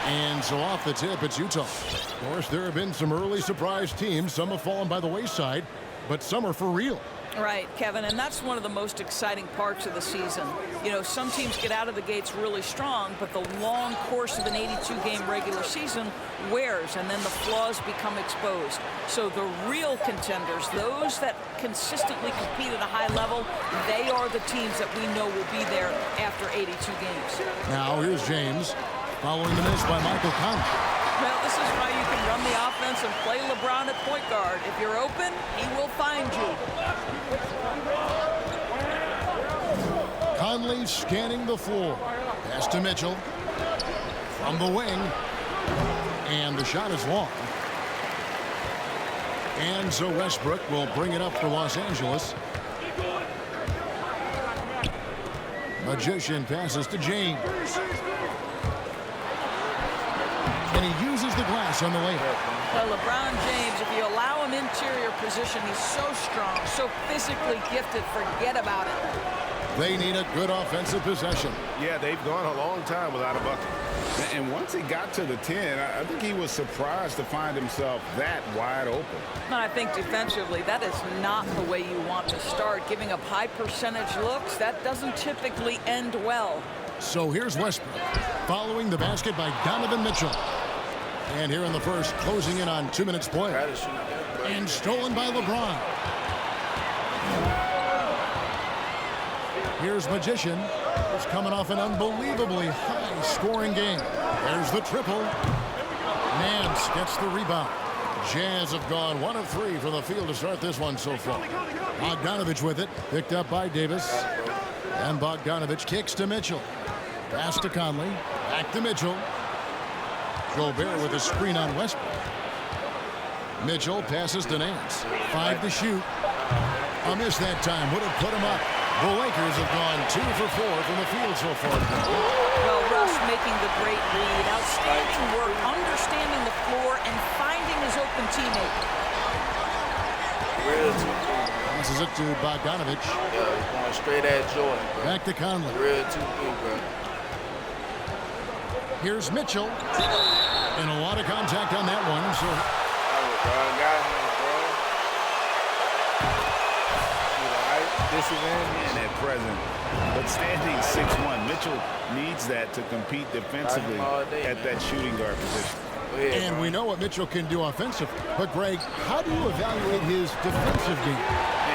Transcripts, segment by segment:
And so off the tip, it's Utah. Of course, there have been some early surprise teams. Some have fallen by the wayside, but some are for real. Right, Kevin, and that's one of the most exciting parts of the season. You know, some teams get out of the gates really strong, but the long course of an 82-game regular season wears, and then the flaws become exposed. So the real contenders, those that consistently compete at a high level, they are the teams that we know will be there after 82 games. Now here's James, following the miss by Michael Conley. Well, this is why you can run the offense and play LeBron at point guard. If you're open, he will find you. Conley scanning the floor. Pass to Mitchell. From the wing. And the shot is long. And so Westbrook will bring it up for Los Angeles. Magician passes to James. And he uses the glass on the layup. Well, LeBron James, if you allow him interior position, he's so strong, so physically gifted, forget about it. They need a good offensive possession. Yeah, they've gone a long time without a bucket. And once he got to the 10, I think he was surprised to find himself that wide open. I think defensively, that is not the way you want to start. Giving up high percentage looks, that doesn't typically end well. So here's Westbrook, following the basket by Donovan Mitchell. And here in the first, closing in on 2 minutes play. And stolen by LeBron. Here's Magician. He's coming off an unbelievably high-scoring game. There's the triple. Nance gets the rebound. Jazz have gone 1 of 3 from the field to start this one so far. Bogdanovich with it, picked up by Davis. And Bogdanovich kicks to Mitchell. Pass to Conley. Back to Mitchell. Gobert with a screen on Westbrook. Mitchell passes to Nance. 5 to shoot. A miss that time. Would have put him up. The Lakers have gone 2 for 4 from the field so far. Well, Russ making the great read. Outstanding work, understanding the floor, and finding his open teammate. Passes it to Bogdanovich. Yeah, he's going straight at Jordan, bro. Back to Conley. Real 2-2, bro. Here's Mitchell. And a lot of contact on that one. So Got him, bro. This is And at present, but standing 6'1", Mitchell needs that to compete defensively at that shooting guard position. and we know what Mitchell can do offensively. But, Greg, how do you evaluate his defensive game?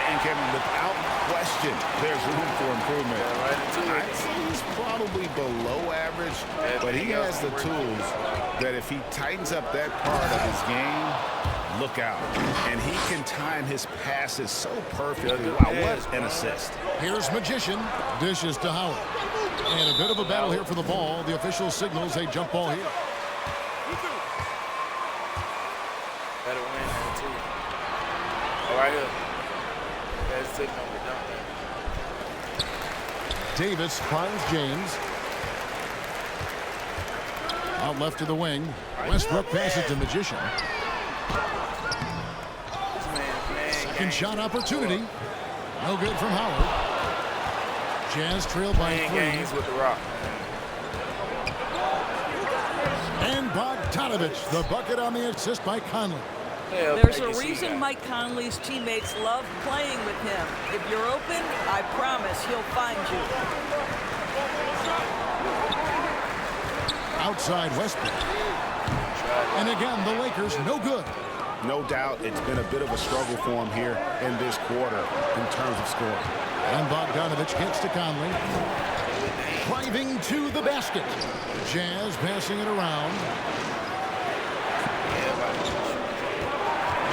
And Kevin, without question, there's room for improvement. I'd say he's probably below average, but he has the tools that if he tightens up that part of his game, look out. And he can time his passes so perfectly. Wow, what an assist. Here's Magician. Dishes to Howard. And a bit of a battle here for the ball. The official signals a jump ball here. better win that too. Oh, right here. That's signal for dunk there. Davis finds James. Out left to the wing. Westbrook passes to Magician. Second shot opportunity. No good from Howard. Jazz trailed by 3. With the rock. And Bogdanovich, the bucket on the assist by Conley. Yeah, There's a reason Mike Conley's teammates love playing with him. If you're open, I promise he'll find you. Outside Westbrook. And again, the Lakers no good. No doubt it's been a bit of a struggle for him here in this quarter in terms of scoring. And Bogdanovich gets to Conley. Driving to the basket. Jazz passing it around.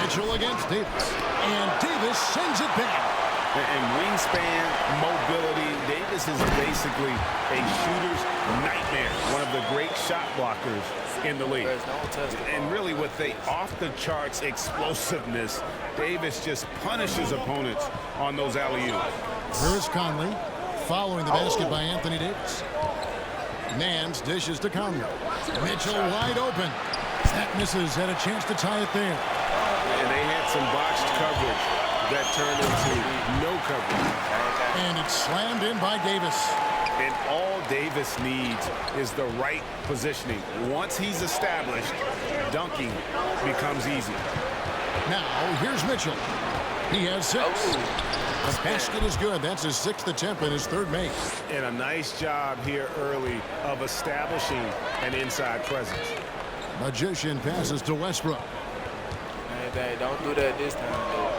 Mitchell against Davis. And Davis sends it back. And wingspan, mobility, Davis is basically a shooter's nightmare. One of the great shot blockers in the league. And really with the off-the-charts explosiveness, Davis just punishes opponents on those alley-oops. Here is Conley, following the basket by Anthony Davis. Nance dishes to Conley. Mitchell wide open. That misses, had a chance to tie it there. And they had some botched coverage that turned into no coverage. And it's slammed in by Davis. And all Davis needs is the right positioning. Once he's established, dunking becomes easy. Now, here's Mitchell. He has 6. The basket is good. That's his 6th attempt and his 3rd make. And a nice job here early of establishing an inside presence. Magician passes to Westbrook. Hey, don't do that this time, though.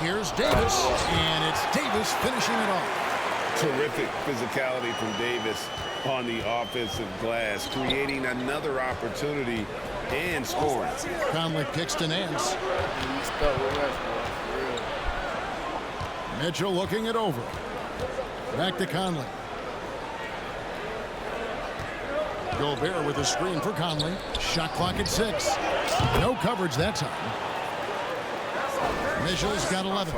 Here's Davis, and it's Davis finishing it off. Terrific physicality from Davis on the offensive glass, creating another opportunity and scoring. Conley kicks to Nance. Mitchell looking it over. Back to Conley. Gobert with a screen for Conley. Shot clock at 6. No coverage that time. Mitchell's got 11.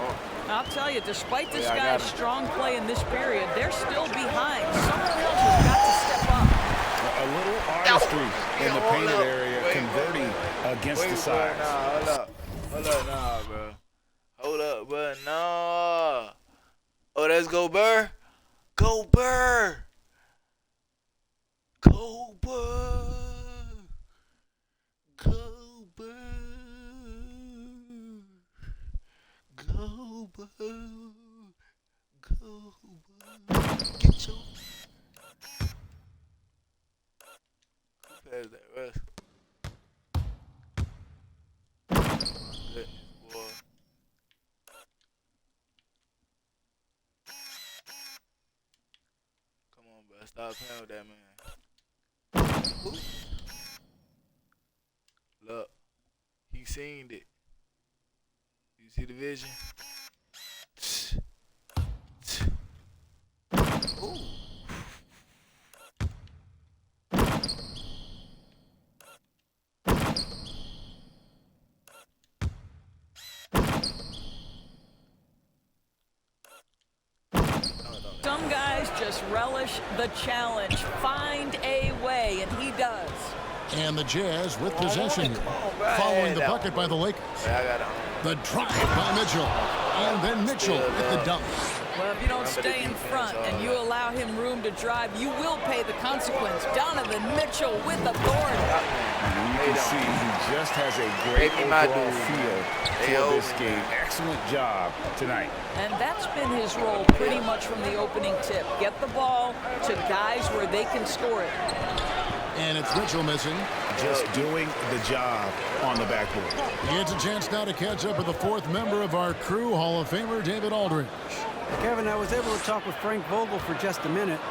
I'll tell you, despite this guy's strong play in this period, they're still behind. Someone else has got to step up. A little artistry in the painted area, converting against the sides. Hold up, nah, bro. Hold up, bro, no. Oh, that's Gobert. Gobert. Get your pass that rest. Good boy. Come on, bro. Stop playing with that man. Ooh. Look, he seen it. You see the vision? Ooh. Some guys just relish the challenge. Find a way, and he does. And the Jazz with possession here, following the bucket by the Lakers. The drive by Mitchell, and then Mitchell with the dunk. Well, if you don't stay in front and you allow him room to drive, you will pay the consequence. Donovan Mitchell with authority. You can see he just has a great overall feel for this game. Excellent job tonight. And that's been his role pretty much from the opening tip. Get the ball to guys where they can score it. And it's Mitchell missing. Just doing the job on the backboard. He gets a chance now to catch up with the 4th member of our crew, Hall of Famer David Aldridge. Kevin, I was able to talk with Frank Vogel for just a minute.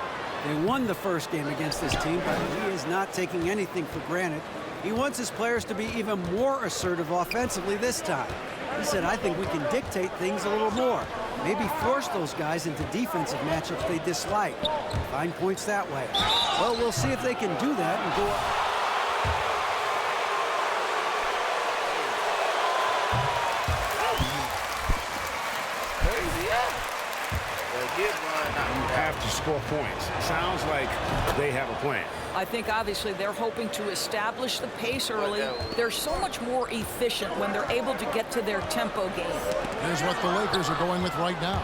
They won the first game against this team, but he is not taking anything for granted. He wants his players to be even more assertive offensively this time. He said, I think we can dictate things a little more. Maybe force those guys into defensive matchups they dislike. Find points that way. Well, we'll see if they can do that and go up. You have to score points. Sounds like they have a plan. I think obviously they're hoping to establish the pace early. They're so much more efficient when they're able to get to their tempo game. Here's what the Lakers are going with right now.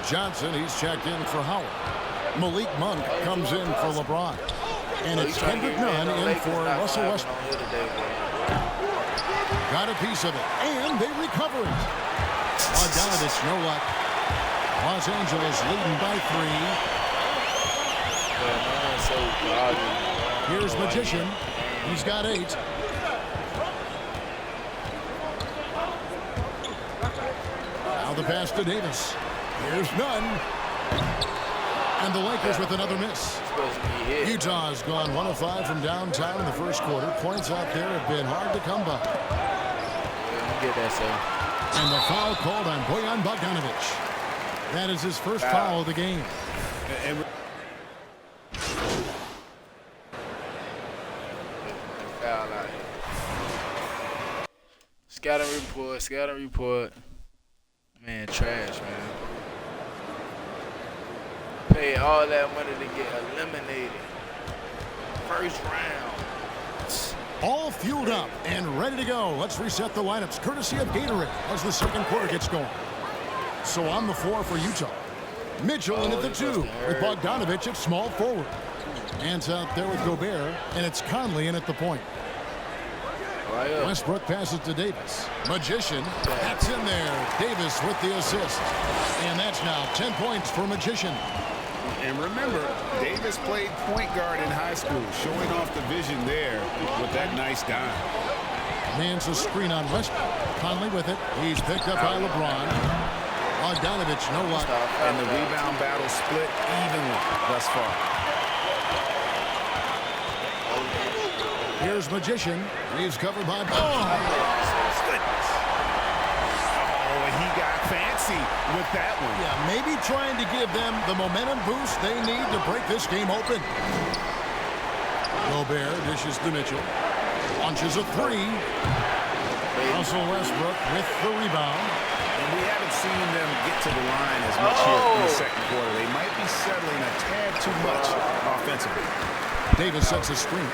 Johnson, he's checked in for Howard. Malik Monk comes in for LeBron. And it's Kendrick Nunn in for Russell Westbrook. Got a piece of it, and they recover it. Bogdanovich, no luck. Los Angeles leading by 3. Here's Magician. He's got 8. Now the pass to Davis. Here's Nunn. And the Lakers with another miss. Utah's gone 1 of 5 from downtown in the first quarter. Points out there have been hard to come by. And the foul called on Bojan Bogdanovich. That is his first foul of the game. Scatter report. Man, trash, man. Pay all that money to get eliminated. First round. All fueled up and ready to go. Let's reset the lineups, courtesy of Gatorade, as the second quarter gets going. So on the floor for Utah, Mitchell into the 2 with Bogdanovich at small forward. Hands out there with Gobert, and it's Conley in at the point. Westbrook passes to Davis. Magician, that's in there. Davis with the assist. And that's now 10 points for Magician. And remember, Davis played point guard in high school, showing off the vision there with that nice dime. Man's a screen on Westbrook. Conley with it. He's picked up by LeBron. Bogdanovich, no luck. And the rebound battle split evenly thus far. Here's Magician. He's covered by... Oh, goodness. Oh, he got fancy with that one. Yeah, maybe trying to give them the momentum boost they need to break this game open. Gobert dishes to Mitchell. Launches a 3. Russell Westbrook with the rebound. And we haven't seen them get to the line as much here in the second quarter. They might be settling a tad too much offensively. Davis sets a screen.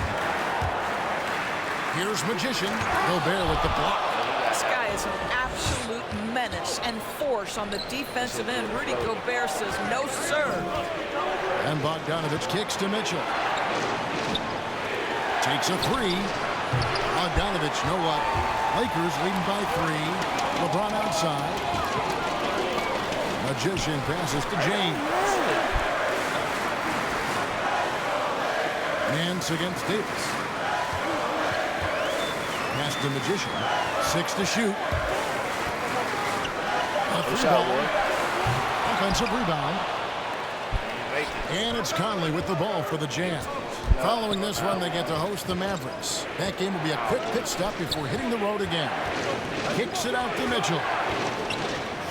Here's Magician. Gobert with the block. This guy is an absolute menace and force on the defensive end. Rudy Gobert says, no, sir. And Bogdanovich kicks to Mitchell. Takes a 3. Bogdanovich, no luck. Lakers leading by 3. LeBron outside. Magician passes to James. Nance against Davis. Pass to Magician. 6 to shoot. A 3-ball. Offensive rebound. And it's Conley with the ball for the Jazz. Following this run, they get to host the Mavericks. That game will be a quick pit stop before hitting the road again. Kicks it out to Mitchell.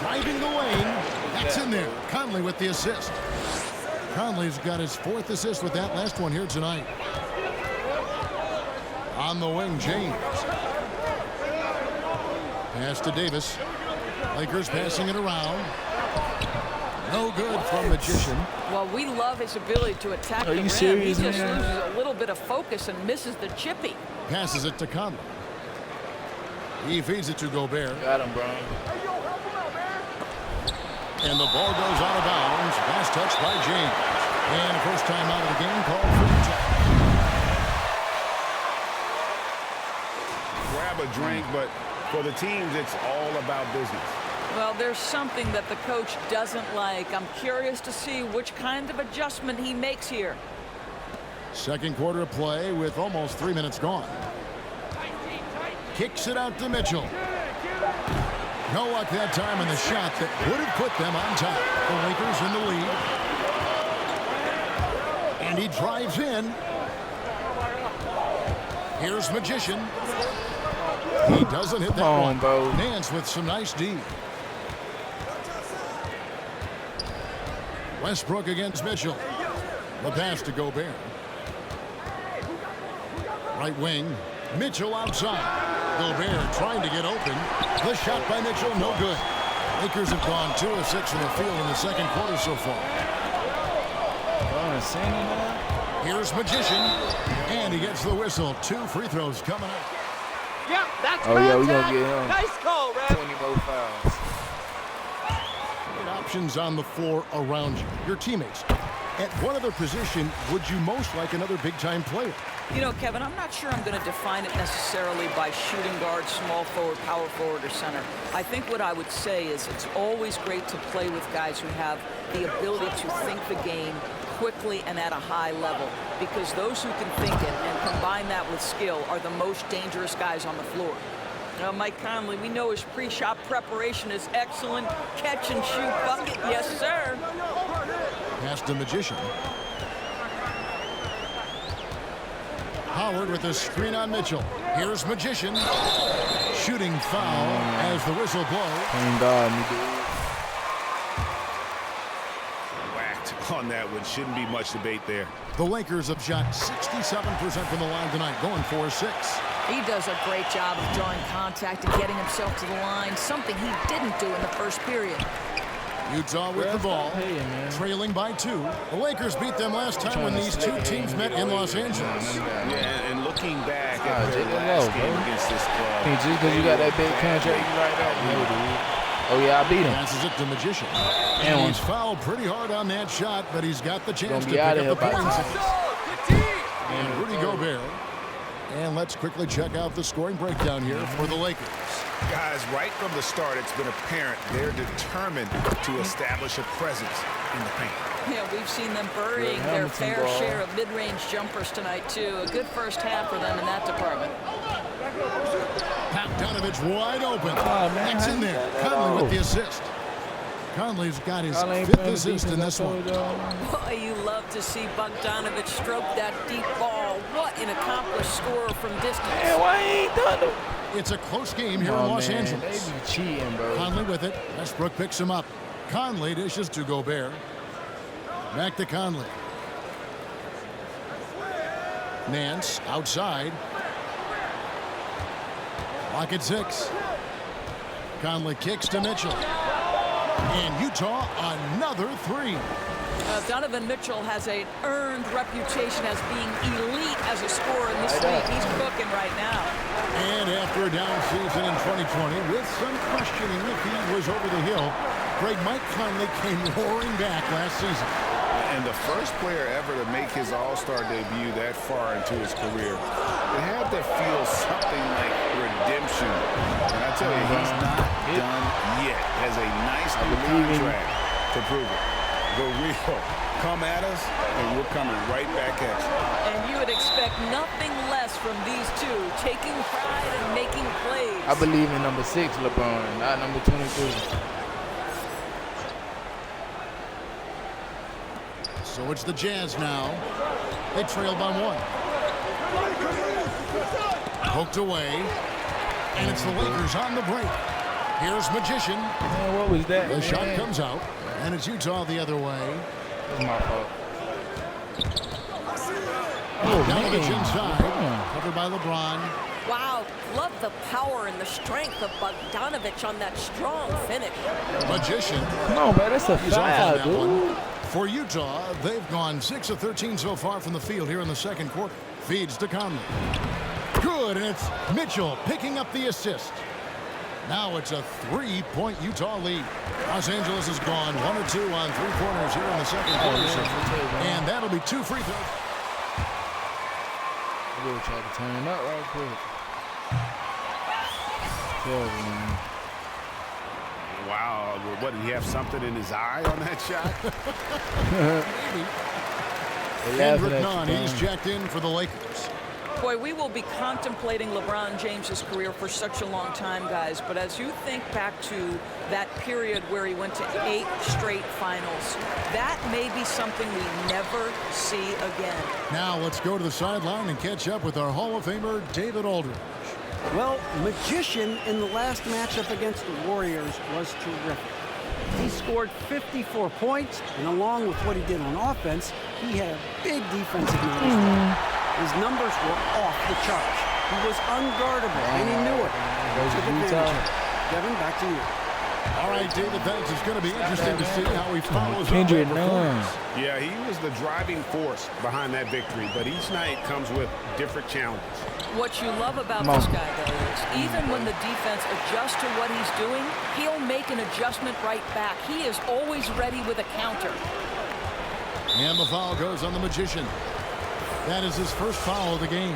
Driving the lane. That's in there. Conley with the assist. Conley's got his 4th assist with that last one here tonight. On the wing, James. Pass to Davis. Lakers passing it around. No good from Magician. Well, we love his ability to attack the rim. Serious, he just man? loses a little bit of focus and misses the chippy. Passes it to Conley. He feeds it to Gobert. Got him, bro. And the ball goes out of bounds. Last touch by James. And first time out of the game called for Utah. Grab a drink, but for the teams, it's all about business. Well, there's something that the coach doesn't like. I'm curious to see which kind of adjustment he makes here. Second quarter of play with almost 3 minutes gone. Kicks it out to Mitchell. No luck that time in the shot that would have put them on top. The Lakers in the lead. And he drives in. Here's Magician. He doesn't hit that one. Bro. Nance with some nice D. Westbrook against Mitchell. The pass to Gobert. Right wing. Mitchell outside. Gobert trying to get open. The shot by Mitchell, no good. Lakers have gone 2 of 6 from the field in the second quarter so far. Here's Magician. And he gets the whistle. 2 free throws coming up. Yep, that's Oh, yeah, we gonna get him. Nice call, Rev. 20 more fouls. Good options on the floor around you. Your teammates. At what other position would you most like another big-time player? You know, Kevin, I'm not sure I'm going to define it necessarily by shooting guard, small forward, power forward, or center. I think what I would say is it's always great to play with guys who have the ability to think the game quickly and at a high level, because those who can think it and combine that with skill are the most dangerous guys on the floor. Now, Mike Conley, we know his pre-shot preparation is excellent. Catch and shoot bucket, yes, sir. Pass to Magician. Howard with a screen on Mitchell. Here's Magician. Shooting foul as the whistle blows. Whacked on that one. Shouldn't be much debate there. The Lakers have shot 67% from the line tonight, going 4-6. He does a great job of drawing contact and getting himself to the line, something he didn't do in the first period. Utah with the ball, trailing by 2. The Lakers beat them last time when these two teams met in Los Angeles. Yeah, and looking back at their last game against this club. Just because you got that big contract right now, Oh, yeah, I beat him. Passes it to Magician. And And he's fouled pretty hard on that shot, but he's got the chance to be pick out up of the here by points. Good And Rudy Gobert. And let's quickly check out the scoring breakdown here for the Lakers. Guys, right from the start, it's been apparent they're determined to establish a presence in the paint. Yeah, we've seen them burying Good their Hamilton fair ball. share of mid-range jumpers tonight, too. A good first half for them in that department. Bogdanovich wide open. Oh, man, That's how in you there. got that Conley off? with the assist. Conley's got his Y'all ain't 5th playing assist in defense, this one. Boy, you love to see Bogdanovich stroke that deep ball. What an accomplished scorer from distance. Man, why he ain't done it? It's a close game here Oh, in Los man, Angeles. They be cheating, bro. Conley with it. Westbrook picks him up. Conley dishes to Gobert. Back to Conley. Nance outside. Lock at 6. Conley kicks to Mitchell. And Utah another 3. Donovan Mitchell has an earned reputation as being elite as a scorer in this league. He's cooking right now. And after a down season in 2020, with some questioning if he was over the hill, great Mike Conley came roaring back last season. And the first player ever to make his All-Star debut that far into his career. It had to feel something like redemption. And I tell you, he's not done yet. Has a nice new contract to prove it. Go real. Come at us, and we're coming right back at you. And you would expect nothing less from these two, taking pride and making plays. I believe in number 6, LeBron, not number 23. So it's the Jazz now. They trail by 1. Poked away. And it's the Lakers on the break. Here's Magician. Man, what was that, The man? shot comes out. And it's Utah the other way. That's my fault. Bogdanovich man. inside. Covered by LeBron. Wow, love the power and the strength of Bogdanovich on that strong finish. Magician. Come on, man, that's a He's off on foul, that dude. one. For Utah, they've gone 6 of 13 so far from the field here in the second quarter. Feeds to Conley. Good, and it's Mitchell picking up the assist. Now it's a 3-point Utah lead. Los Angeles has gone 1 or 2 on 3 corners here in the second quarter. And that'll be 2 free throws. I really tried to turn it up right quick. Terrible, man. Wow. What, did he have something in his eye on that shot? Maybe. They laughing Kendrick at Nunn, you, he's Brian. checked in for the Lakers. Boy, we will be contemplating LeBron James's career for such a long time, guys. But as you think back to that period where he went to 8 straight finals, that may be something we never see again. Now let's go to the sideline and catch up with our Hall of Famer, David Aldridge. Well, Magician in the last matchup against the Warriors was terrific. He scored 54 points, and along with what he did on offense, he had a big defensive night as well. His numbers were off the charts. He was unguardable, and he knew it. Took advantage of it. Kevin, back to you. All right, David, thanks. It's going to be interesting to see how he follows up Kendrick that Nunn. performance. Yeah, he was the driving force behind that victory, but each night comes with different challenges. What you love about this guy, though, is even when the defense adjusts to what he's doing, he'll make an adjustment right back. He is always ready with a counter. And the foul goes on the Magician. That is his first foul of the game.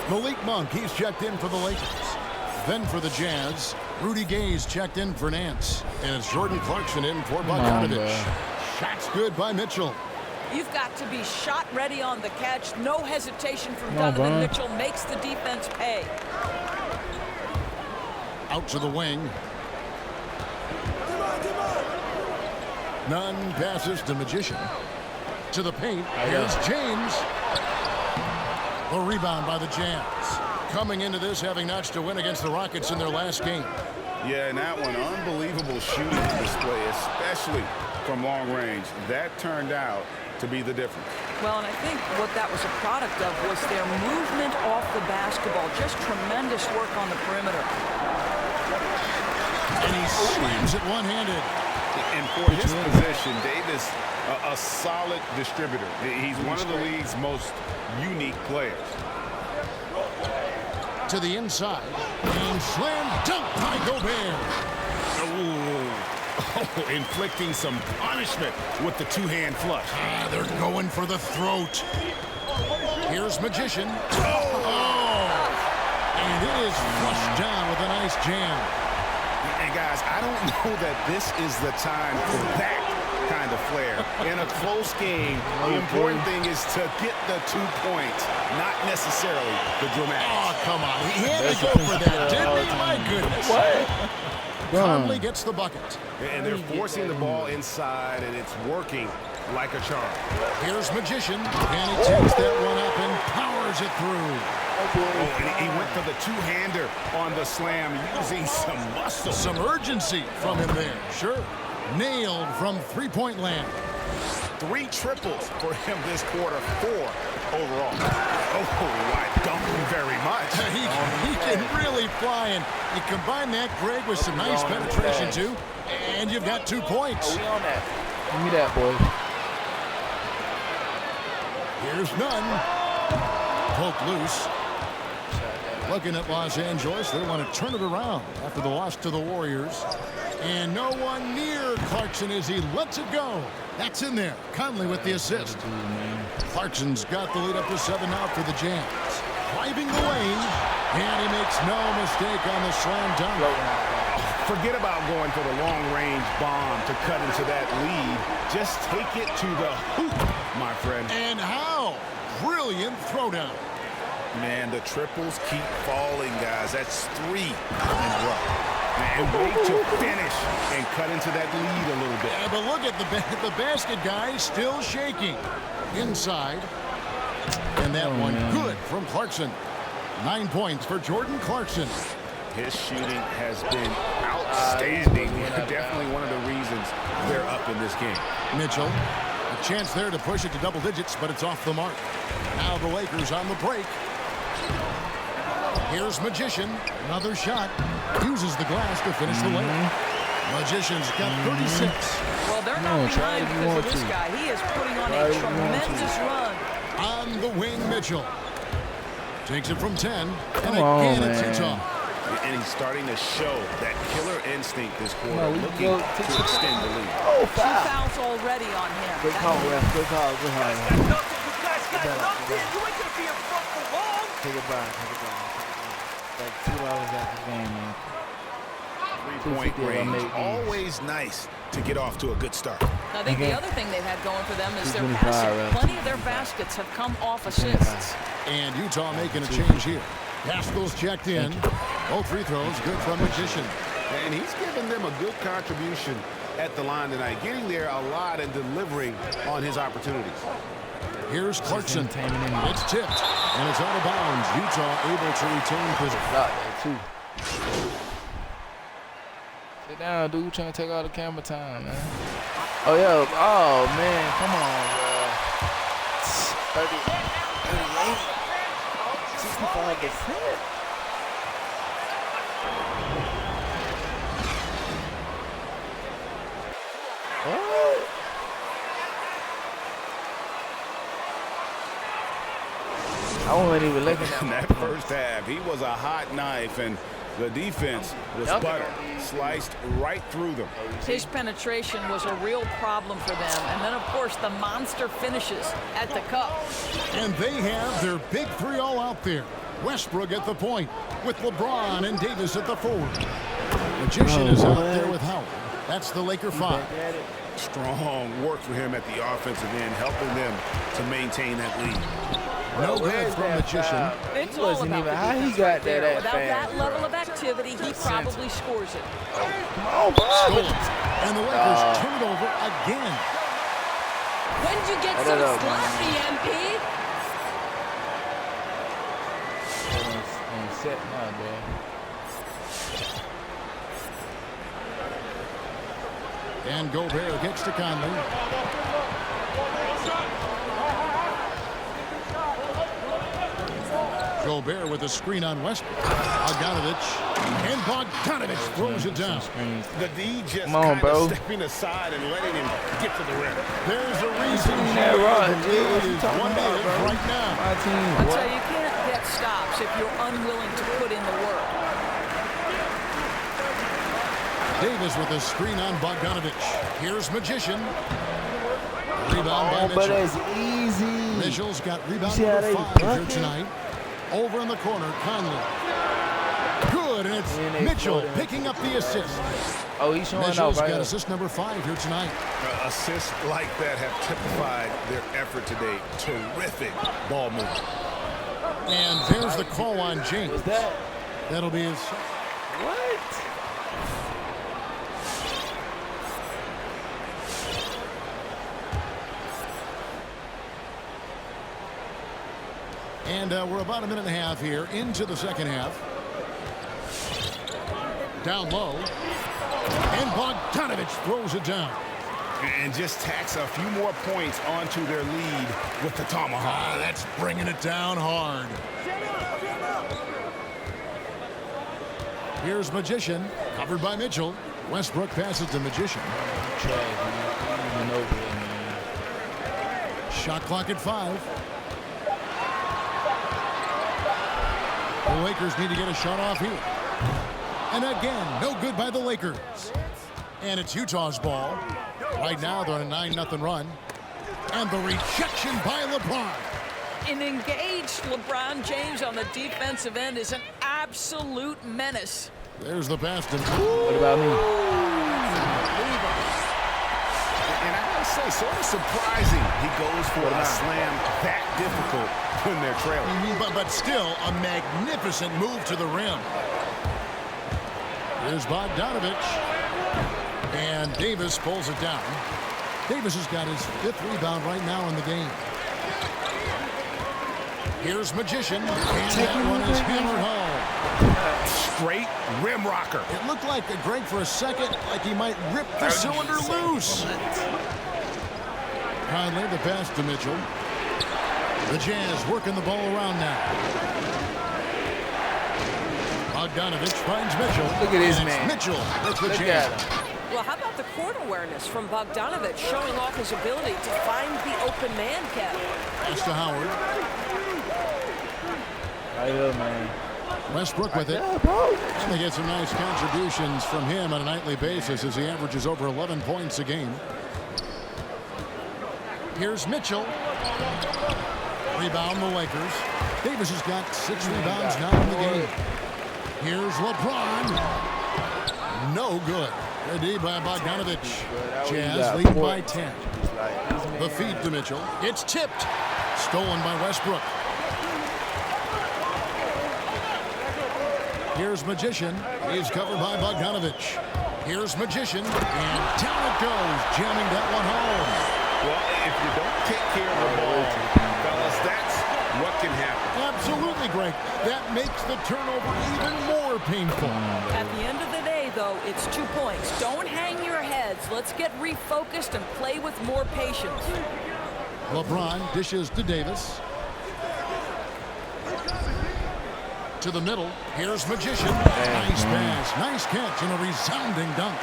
Malik Monk, he's checked in for the Lakers. Then for the Jazz, Rudy Gay's checked in for Nance. And it's Jordan Clarkson in for Bogdanovich. Shots good by Mitchell. You've got to be shot ready on the catch. No hesitation from Come on, Donovan Brian. Mitchell. Makes the defense pay. Out to the wing. Nunn passes to Magician. To the paint. Here's James. The rebound by the Jazz. Coming into this having notched a win against the Rockets in their last game. Yeah, and that one, unbelievable shooting display, especially from long range. That turned out to be the difference. Well, and I think what that was a product of was their movement off the basketball. Just tremendous work on the perimeter. And he slams it one-handed. And for his position, Davis, a solid distributor. He's one of the league's most unique players. To the inside. And slam dunk by Gobert. Ooh. inflicting some punishment with the two-hand flush. They're going for the throat. Here's Magician. And it is flushed down with a nice jam. And guys, I don't know that this is the time for that kind of flair. In a close game, the important thing is to get the 2 points, not necessarily the dramatics. Oh, come on. He had to go for that, didn't he? My goodness. What? Conley gets the bucket. And they're forcing the ball inside, and it's working like a charm. Here's Magician, and he takes that one up and powers it through. And he went for the two-hander on the slam, using some muscle. Some urgency from him there, sure. Nailed from three-point land. 3 triples for him this quarter, 4 overall. Oh, I don't very much. He can really fly, and you combine that, Greg, with some nice penetration, too, and you've got 2 points. Oh, we on that. Give me that, boy. Here's none. Poked loose. Looking at Los Angeles, they want to turn it around after the loss to the Warriors. And no one near Clarkson as he lets it go. That's in there. Conley with the assist. Clarkson's got the lead up to 7 now for the Jams. Driving the lane, and he makes no mistake on the slam dunk. Forget about going for the long-range bomb to cut into that lead. Just take it to the hoop, my friend. And how? Brilliant throwdown. Man, the triples keep falling, guys. That's 3 in a row. And wait to finish and cut into that lead a little bit. Yeah, but look at the basket guy still shaking. Inside. And that one good from Clarkson. 9 points for Jordan Clarkson. His shooting has been outstanding. Definitely one of the reasons they're up in this game. Mitchell, a chance there to push it to double digits, but it's off the mark. Now the Lakers on the break. Here's Magician. Another shot. Uses the glass to finish the lane. Magician's got 36. Well, they're not behind because of this guy. He is putting on a tremendous run. On the wing, Mitchell. Takes it from 10. And again, it's Utah. And he's starting to show that killer instinct this quarter, looking to extend the lead. Oh, 2 fouls already on him. Good call, ref. Good call. Good call. You guys got nothing. You ain't gonna be in front for long. Take it back. Take it back. Like 2 hours after the game, man. 3-point range. Always nice to get off to a good start. I think the other thing they've had going for them is their passing. Plenty of their baskets have come off assists. And Utah making a change here. Haskell's checked in. Both free throws good from Magician. And he's given them a good contribution at the line tonight, getting there a lot and delivering on his opportunities. Here's Clarkson. It's tipped, and it's out of bounds. Utah able to retain possession. Sit down, dude. Trying to take all the camera time, man. Oh, yeah. Oh, man. Come on, bro. 38. 65%. What? I wasn't even looking at that first half. He was a hot knife, and the defense was butter, sliced right through them. His penetration was a real problem for them. And then, of course, the monster finishes at the cup. And they have their big 3 all out there. Westbrook at the point with LeBron and Davis at the forward. Magician is out there with Howard. That's the Laker 5. Strong work for him at the offensive end, helping them to maintain that lead. No good from Magician. It's all about the how he got that at Without that level of activity, he probably scores it. Stolen. And the Lakers turn it over again. When did you get so sloppy, MP? Set now, man. And Gobert kicks to Conley. Gobert with a screen on Westbrook. Bogdanovich. And Bogdanovich throws it down. The D just kind of stepping aside and letting him get to the rim. There's a reason that right. the lead is 1-0 right now. My team. I'll tell you, you can't get stops if you're unwilling to put in the work. Davis with a screen on Bogdanovich. Here's Magician. Rebound by But Mitchell. it's easy. Mitchell's got rebound See how number they 5 here bucket? tonight. Over in the corner, Conley. Good, and it's And they Mitchell floated. picking up the assist. Oh, he's showing Mitchell's out right got here. assist number 5 here tonight. Assists like that have typified their effort today. Terrific ball movement. And there's the call on James. What's that? That'll be his. What? And we're about a minute and a half here into the second half. Down low. And Bogdanovich throws it down. And just tacks a few more points onto their lead with the tomahawk. That's bringing it down hard. Here's Magician, covered by Mitchell. Westbrook passes to Magician. Shot clock at 5. The Lakers need to get a shot off here. And again, no good by the Lakers. And it's Utah's ball. Right now, they're on a 9-0 run. And the rejection by LeBron. An engaged LeBron James on the defensive end is an absolute menace. There's the pass to. What about me? And I gotta say, sort of surprising he goes for a slam that difficult when they're trailing. But still, a magnificent move to the rim. Here's Bogdanovich. And Davis pulls it down. Davis has got his 5th rebound right now in the game. Here's Magician. And that one is hammered home. Straight rim rocker. It looked like, Greg, for a second, like he might rip the cylinder loose. Conley, the pass to Mitchell. The Jazz working the ball around now. Bogdanovich finds Mitchell. Look at this And it's man. Mitchell with the Look Jazz. at him. Well, how about the court awareness from Bogdanovich showing off his ability to find the open man, Kev? Pass to Howard. Right here, man. Westbrook with it. Yeah, bro. And they get some nice contributions from him on a nightly basis as he averages over 11 points a game. Here's Mitchell. Rebound the Lakers. Davis has got 6 rebounds now in the game. Here's LeBron. No good. Good D by Bogdanovich. Jazz lead by 10. The feed to Mitchell. It's tipped. Stolen by Westbrook. Here's Magician. He's covered by Bogdanovich. Here's Magician. And down it goes. Jamming that one home. Well, if you don't take care of the ball, fellas, that's what can happen. Absolutely, Greg. That makes the turnover even more painful. At the end of the day, though, it's 2 points. Don't hang your heads. Let's get refocused and play with more patience. LeBron dishes to Davis. To the middle. Here's Magician. Nice pass. Nice catch and a resounding dunk.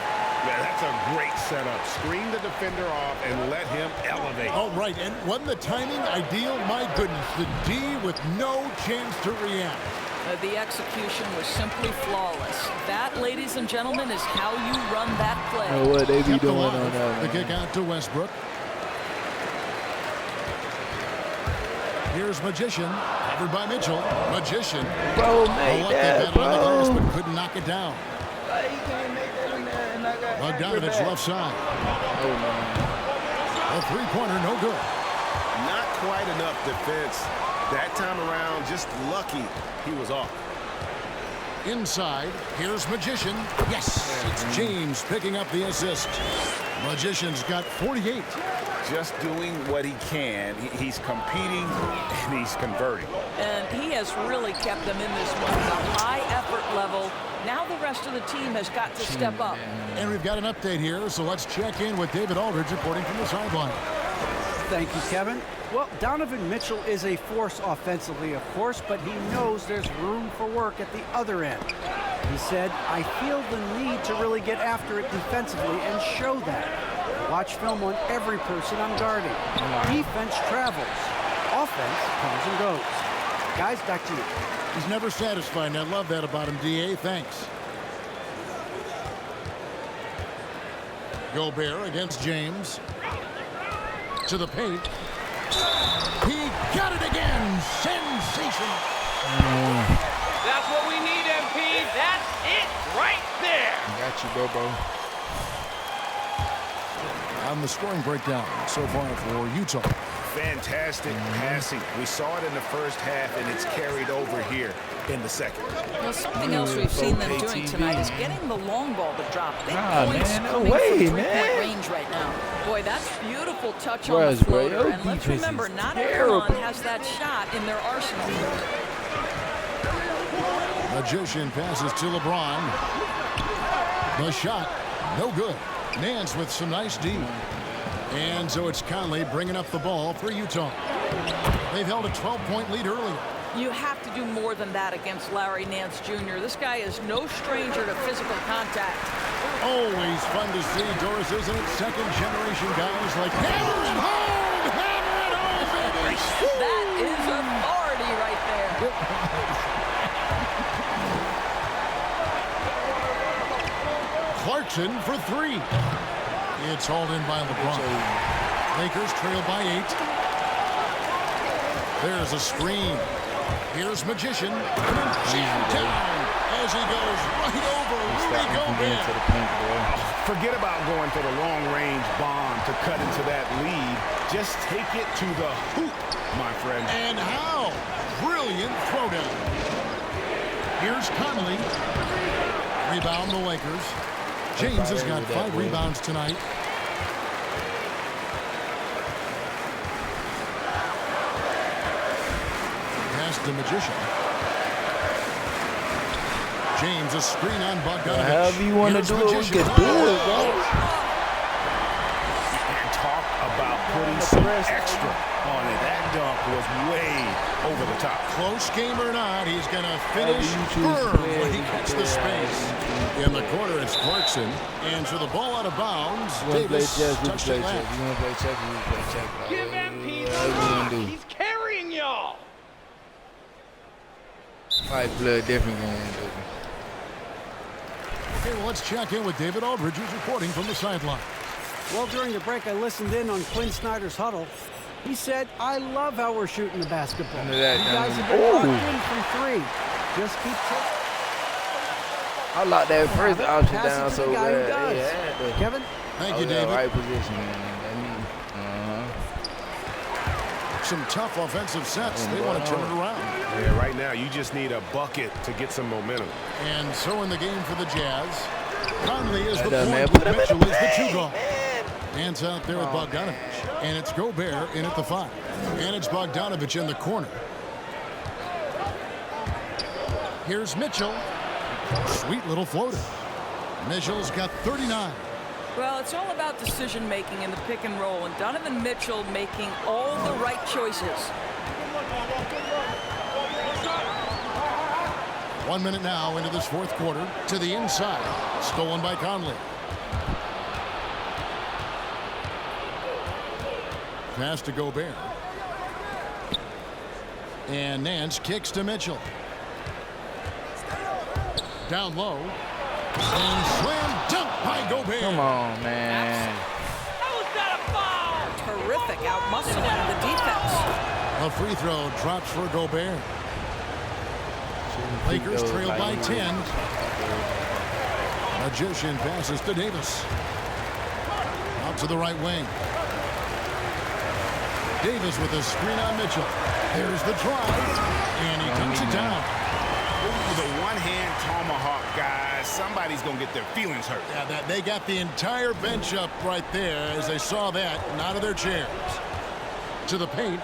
Yeah, that's a great setup. Screen the defender off and let him elevate. Oh, right. And wasn't the timing ideal? My goodness. The D with no chance to react. The execution was simply flawless. That, ladies and gentlemen, is how you run that play. You know what they be Kept doing alive. on that, The man. kick out to Westbrook. Here's Magician. Covered by Mitchell. Magician. Bro, made that, On the glass, bro. but couldn't knock it down. Like, he can't make that in there, and I got Bogdanovich left side. Oh, man. A three-pointer, no good. Not quite enough defense. That time around, just lucky he was off. Inside, here's Magician. Yes, it's James picking up the assist. Magician's got 48. Just doing what he can. He's competing and he's converting. And he has really kept them in this one at a high effort level. Now the rest of the team has got to step up. And we've got an update here, so let's check in with David Aldridge reporting from the sideline. Thank you, Kevin. Well, Donovan Mitchell is a force offensively, of course, but he knows there's room for work at the other end. He said, I feel the need to really get after it defensively and show that. Watch film on every person I'm guarding. Defense travels. Offense comes and goes. Guys, back to you. He's never satisfied, and I love that about him, D.A. Thanks. Gobert against James. To the paint. He got it again. Sensation. That's what we need, MP. That's it right there. Got you, Bobo. On the scoring breakdown so far for Utah. Fantastic passing. We saw it in the first half, and it's carried over here in the second. Well, something else we've seen them doing tonight is getting the long ball to drop. Big points man, no coming way, from three-point man. range right now. Boy, that's beautiful touch on Russ, the bro, floater. your And let's defense remember, is not terrible. everyone has that shot in their arsenal. Magician passes to LeBron. The shot, no good. Nance with some nice D. And so it's Conley bringing up the ball for Utah. They've held a 12-point lead earlier. You have to do more than that against Larry Nance Jr. This guy is no stranger to physical contact. Always fun to see, Doris, isn't it? Second-generation guys like hammer it home, baby. That is authority right there. Clarkson for three. It's hauled in by LeBron. Lakers trail by 8. There's a screen. Here's Magician. Down as he goes right over Rudy Gobert. Forget about going for the long-range bomb to cut into that lead. Just take it to the hoop, my friend. And how brilliant throwdown. Here's Conley. Rebound the Lakers. James has got 5 rebounds tonight. Pass to Magician. James, a screen on Bogdanovich. However you want to do it, we can do it, bro. And talk about putting some extra on it. That dunk was way over the top. Close game or not, he's going to finish firm when he gets the space. In the corner, it's Clarkson. And so the ball out of bounds. Davis touched it last. You want to play check? We play check. Give MP What we gonna do? He's carrying y'all. Fight blood different game, baby. Okay, well, let's check in with David Aldridge, who's reporting from the sideline. Well, during the break, I listened in on Quinn Snyder's huddle. He said, I love how we're shooting the basketball. Under that, You guys down. have been Ooh. locked in from 3. Just keep taking. I locked that first option Pass it down to so the guy who bad. does. Yeah, Kevin? Thank you, yeah, David. right position, man. That mean, Some tough offensive sets. They want to turn it around. Yeah, right now, you just need a bucket to get some momentum. And so in the game for the Jazz, Conley is the That man, point. put him in Mitchell the is the paint, 2-guard. Hands out there with Bogdanovich. And it's Gobert in at the 5. And it's Bogdanovich in the corner. Here's Mitchell. Sweet little floater. Mitchell's got 39. Well, it's all about decision-making in the pick and roll, and Donovan Mitchell making all the right choices. 1 minute now into this fourth quarter. To the inside. Stolen by Conley. Pass to Gobert. And Nance kicks to Mitchell. Down low. And slam dunk by Gobert. Come on, man. How is that a foul? Terrific out-muscling the defense. A free throw drops for Gobert. Lakers trail by 10. Magician passes to Davis. Out to the right wing. Davis with a screen on Mitchell. There's the drive. And he takes it down. Ooh, the one-hand tomahawk, guys. Somebody's going to get their feelings hurt. Yeah, they got the entire bench up right there as they saw that and out of their chairs. To the paint.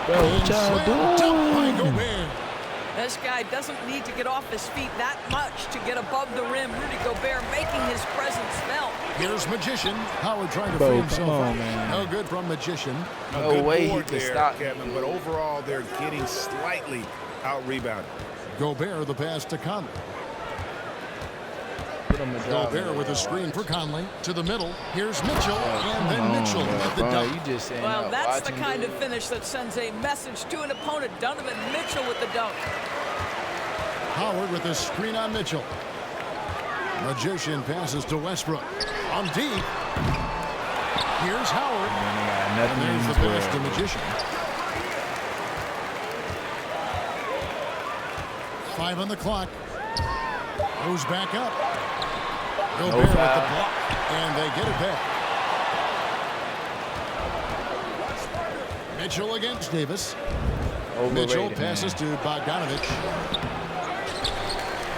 Bro, what y'all Dunk by doing? Gobert. This guy doesn't need to get off his feet that much to get above the rim. Rudy Gobert making his presence felt. Here's Magician. Howard trying to Bro, free come himself on, up. man. No good from Magician. A No good way he board could there, stop Kevin, you. but overall, they're getting slightly out-rebounded. Gobert the pass to Conley. Put him a drive. Gobert with a screen for Conley. To the middle. Here's Mitchell. And then Mitchell with the Bro, dunk. you just saying Well, out that's the watching kind dude. of finish that sends a message to an opponent. Donovan Mitchell with the dunk. Howard with a screen on Mitchell. Magician passes to Westbrook. On deep. Here's Howard. And there's the pass to Magician. 5 on the clock. Goes back up. Gobert with the block. And they get it back. Mitchell against Davis. Mitchell passes to Bogdanovich.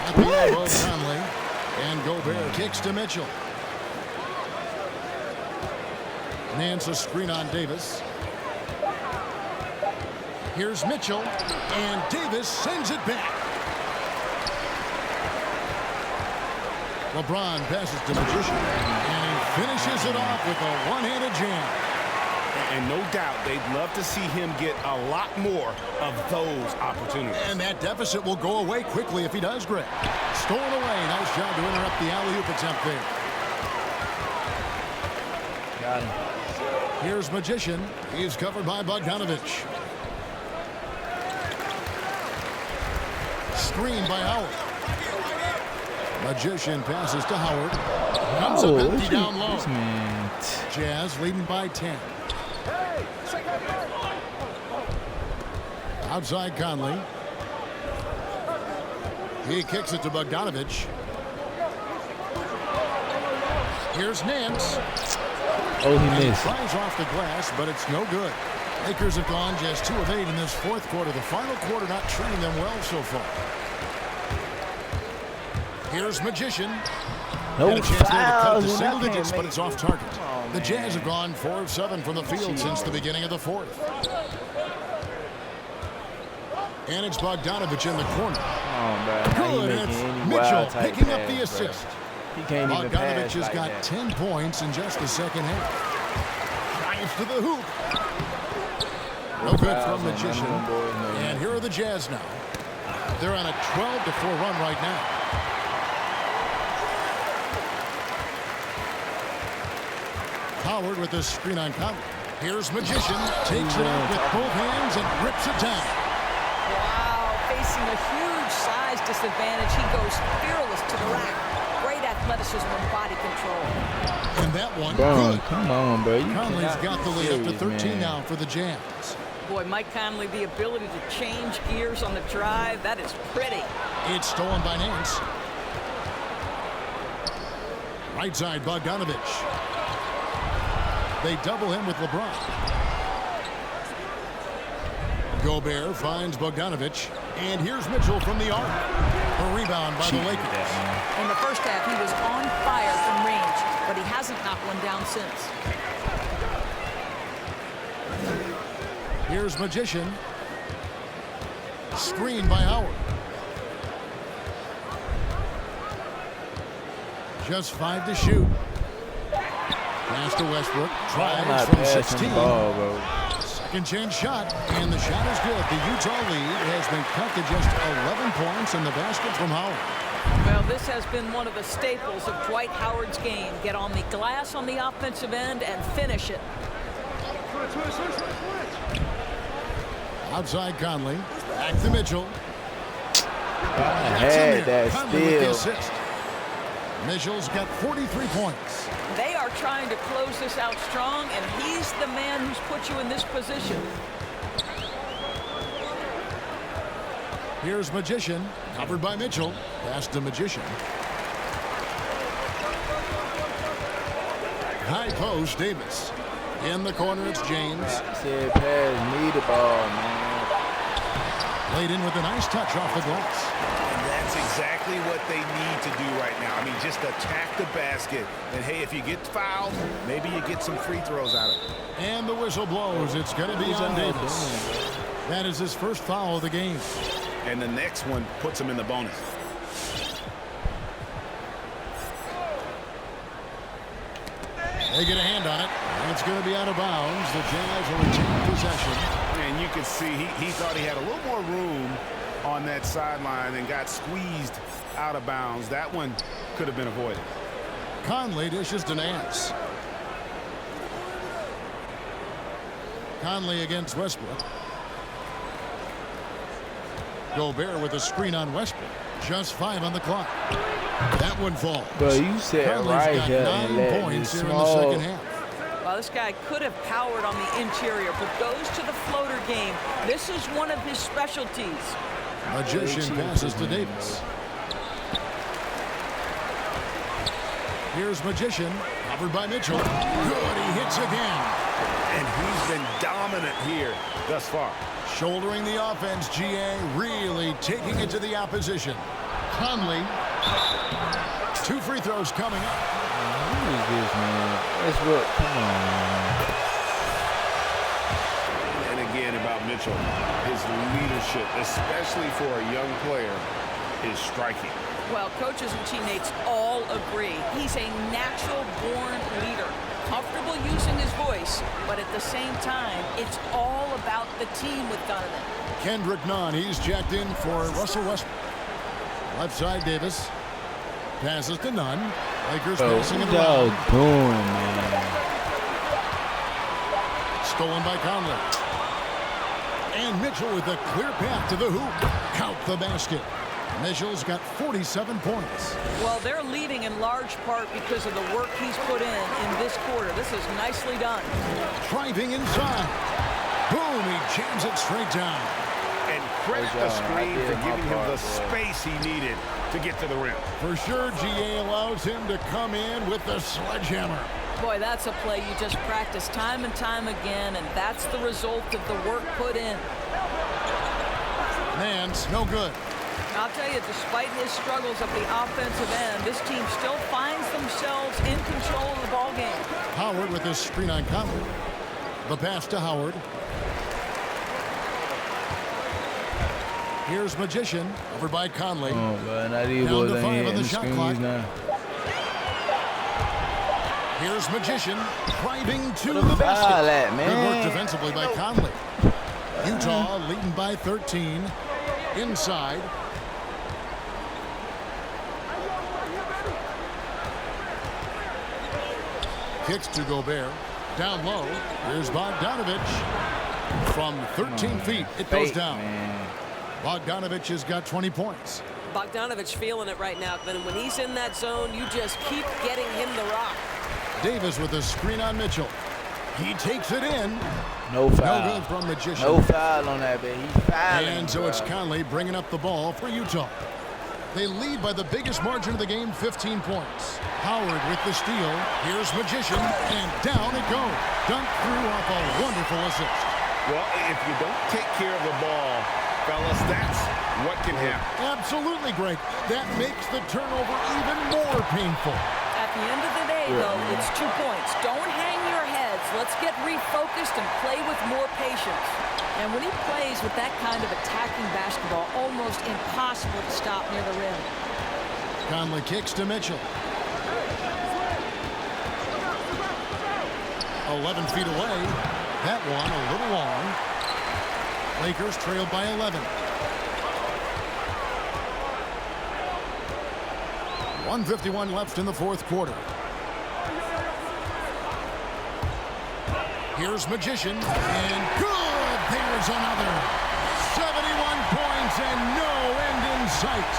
At the elbow, Conley. And Gobert kicks to Mitchell. Nance a screen on Davis. Here's Mitchell. And Davis sends it back. LeBron passes to Magician. And he finishes it off with a one-handed jam. And no doubt they'd love to see him get a lot more of those opportunities. And that deficit will go away quickly if he does, Greg. Stolen away. Nice job to interrupt the alley-oop attempt there. Got him. Here's Magician. He's covered by Bogdanovich. Screen by Howard. Magician passes to Howard. Comes up empty down low. Jazz leading by 10. Outside Conley. He kicks it to Bogdanovich. Here's Nance. Oh, he missed. Flies off the glass, but it's no good. Lakers have gone just 2 of 8 in this fourth quarter. The final quarter not treating them well so far. Here's Magician. No Had a chance there to cut it to fouls. single digits, but it's off target. Oh, The Jazz have gone 4 of 7 from the field since the beginning of the fourth. And it's Bogdanovich in the corner. Oh, bro. Good, and it's Mitchell picking up the assist. He can't even pass Bogdanovich has like got that. 10 points in just the second half. Drives to the hoop. No good from Magician. And here are the Jazz now. They're on a 12-4 run right now. Howard with this screen on Conley. Here's Magician. Takes it out with both hands and rips it down. Wow, facing a huge size disadvantage. He goes fearless to the rack. Great athleticism and body control. And that one, Bro, good. come on, bro. You Conley's cannot got the be lead up to serious, 13 man. now for the Jazz. Boy, Mike Conley, the ability to change gears on the drive, that is pretty. It's stolen by Nance. Right side, Bogdanovich. They double him with LeBron. Gobert finds Bogdanovich. And here's Mitchell from the arc. A rebound by the Lakers. In the first half, he was on fire from range, but he hasn't knocked one down since. Here's Magician. Screen by Howard. Just 5 to shoot. Pass to Westbrook. Tries from 16. Ball, bro. Second chance shot. And the shot is good. The Utah lead has been cut to just 11 points in the basket from Howard. Well, this has been one of the staples of Dwight Howard's game. Get on the glass on the offensive end and finish it. Outside Conley. Back to Mitchell. I had that Conley with the steal. assist. Mitchell's got 43 points. They are trying to close this out strong, and he's the man who's put you in this position. Here's Magician. Covered by Mitchell. Pass to Magician. High post, Davis. In the corner, it's James. Said pass me the ball, man. Played in with a nice touch off the glass. And that's exactly what they need to do right now. I mean, just attack the basket. And, hey, if you get fouled, maybe you get some free throws out of it. And the whistle blows. It's going to be on Davis. That is his first foul of the game. And the next one puts him in the bonus. They get a hand on it. And it's going to be out of bounds. The Jazz will retain possession. And you can see he thought he had a little more room on that sideline and got squeezed out of bounds. That one could have been avoided. Conley dishes to Nance. Conley against Westbrook. Gobert with a screen on Westbrook. Just 5 on the clock. That one falls. Bro, you said Conley's right got here 9 points here in the second half. Well, this guy could have powered on the interior, but goes to the floater game. This is one of his specialties. Magician passes to Davis. Here's Magician, covered by Mitchell. Good, he hits again. And he's been dominant here thus far. Shouldering the offense, GA really taking it to the opposition. Conley. 2 free throws coming up. Who is this, man? Westbrook, come on, man. And again about Mitchell, his leadership, especially for a young player, is striking. Well, coaches and teammates all agree. He's a natural-born leader, comfortable using his voice, but at the same time, it's all about the team with Donovan. Kendrick Nunn, he's jacked in for Russell Westbrook. Left side, Davis. Passes to Nunn. Lakers passing it around. What y'all doing, man? Stolen by Conley. And Mitchell with a clear path to the hoop. Count the basket. Mitchell's got 47 points. Well, they're leading in large part because of the work he's put in this quarter. This is nicely done. Driving inside. Boom, he jams it straight down. And credit the screen for giving him the space he needed to get to the rim. For sure, GA allows him to come in with the sledgehammer. Boy, that's a play you just practice time and time again, and that's the result of the work put in. Man's no good. I'll tell you, despite his struggles at the offensive end, this team still finds themselves in control of the ball game. Howard with his screen on Conley. The pass to Howard. Here's Magician, over by Conley. Oh, but not these Down boys to 5 ain't on the hitting shot screens clock. now. Here's Magician, driving to What the a basket. foul at, Good man. work defensively by Conley. Utah leading by 13. Inside. Kicks to Gobert. Down low. Here's Bogdanovich. From 13 feet, it goes down. Man. Bogdanovich has got 20 points. Bogdanovich feeling it right now, Glenn. When he's in that zone, you just keep getting him the rock. Davis with a screen on Mitchell. He takes it in. No foul. No good from Magician. No foul on that, man. He's fouling. And so it's Conley bringing up the ball for Utah. They lead by the biggest margin of the game, 15 points. Howard with the steal. Here's Magician, and down it goes. Dunked through off a wonderful assist. Well, if you don't take care of the ball, fellas, that's what can happen. Absolutely, Greg. That makes the turnover even more painful. At the end of the day, though, it's 2 points. Don't hang your heads. Let's get refocused and play with more patience. And when he plays with that kind of attacking basketball, almost impossible to stop near the rim. Conley kicks to Mitchell. 11 feet away. That one a little long. Lakers trailed by 11. 1:51 left in the fourth quarter. Here's Magician, and good! There's another. 71 points and no end in sight.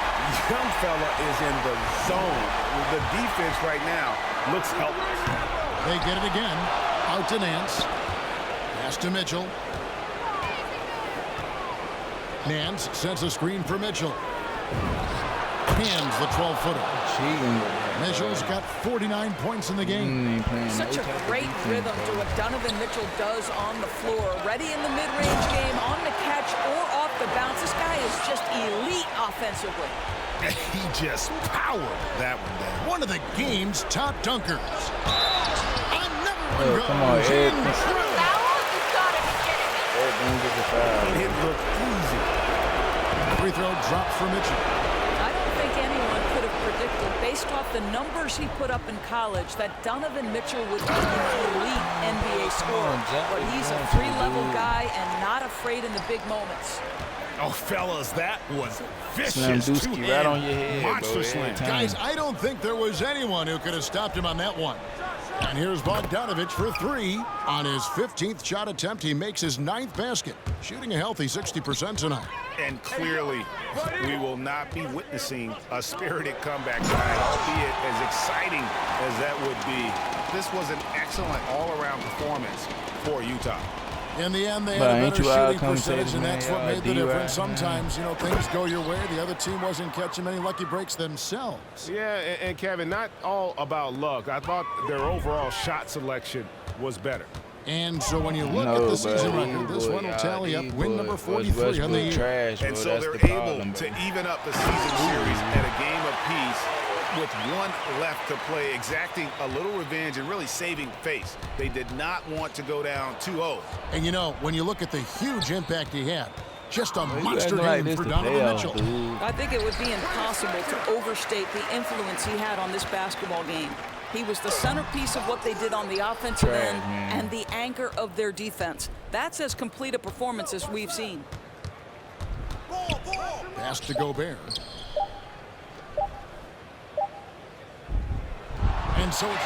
Young fella is in the zone. The defense right now looks helpless. They get it again. Out to Nance. Pass to Mitchell. Nance sets a screen for Mitchell. Hands the 12-footer. Mitchell's got 49 points in the game. Such a great rhythm to what Donovan Mitchell does on the floor. Ready in the mid-range game, on the catch or off the bounce. This guy is just elite offensively. He just powered that one down. One of the game's top dunkers. Another one Come on, goes Ed. in. It looked easy. Free throw dropped for Mitchell. I don't think anyone could have predicted, based off the numbers he put up in college, that Donovan Mitchell would be an elite NBA scorer. But he's a three-level guy and not afraid in the big moments. Oh, fellas, that was Slam vicious. Dooski right on your head, Monster bro, slam. every time. Guys, I don't think there was anyone who could have stopped him on that one. And here's Bogdanovich for 3. On his 15th shot attempt, he makes his 9th basket, shooting a healthy 60% tonight. And clearly, we will not be witnessing a spirited comeback tonight, albeit as exciting as that would be. This was an excellent all-around performance for Utah. In the end, they But had a ain't better you out shooting percentage, and commentating, that's man? what made the D-Rod, difference. man. Sometimes, you know, things go your way. The other team wasn't catching many lucky breaks themselves. Yeah, and Kevin, not all about luck. I thought their overall shot selection was better. And so when you look at the season record, this one will tally up win number 43 on the year. Trash, And bro. so That's they're the able problem, to bro. even up the season series at a game apiece with one left to play, exacting a little revenge and really saving face. They did not want to go down 2-0. And you know, when you look at the huge impact he had, just a You monster acting like game this for the Donovan playoffs, Mitchell. dude. I think it would be impossible to overstate the influence he had on this basketball game. He was the centerpiece of what they did on the offensive Trash, end man. and the anchor of their defense. That's as complete a performance as we've seen. Pass to Gobert. And so it's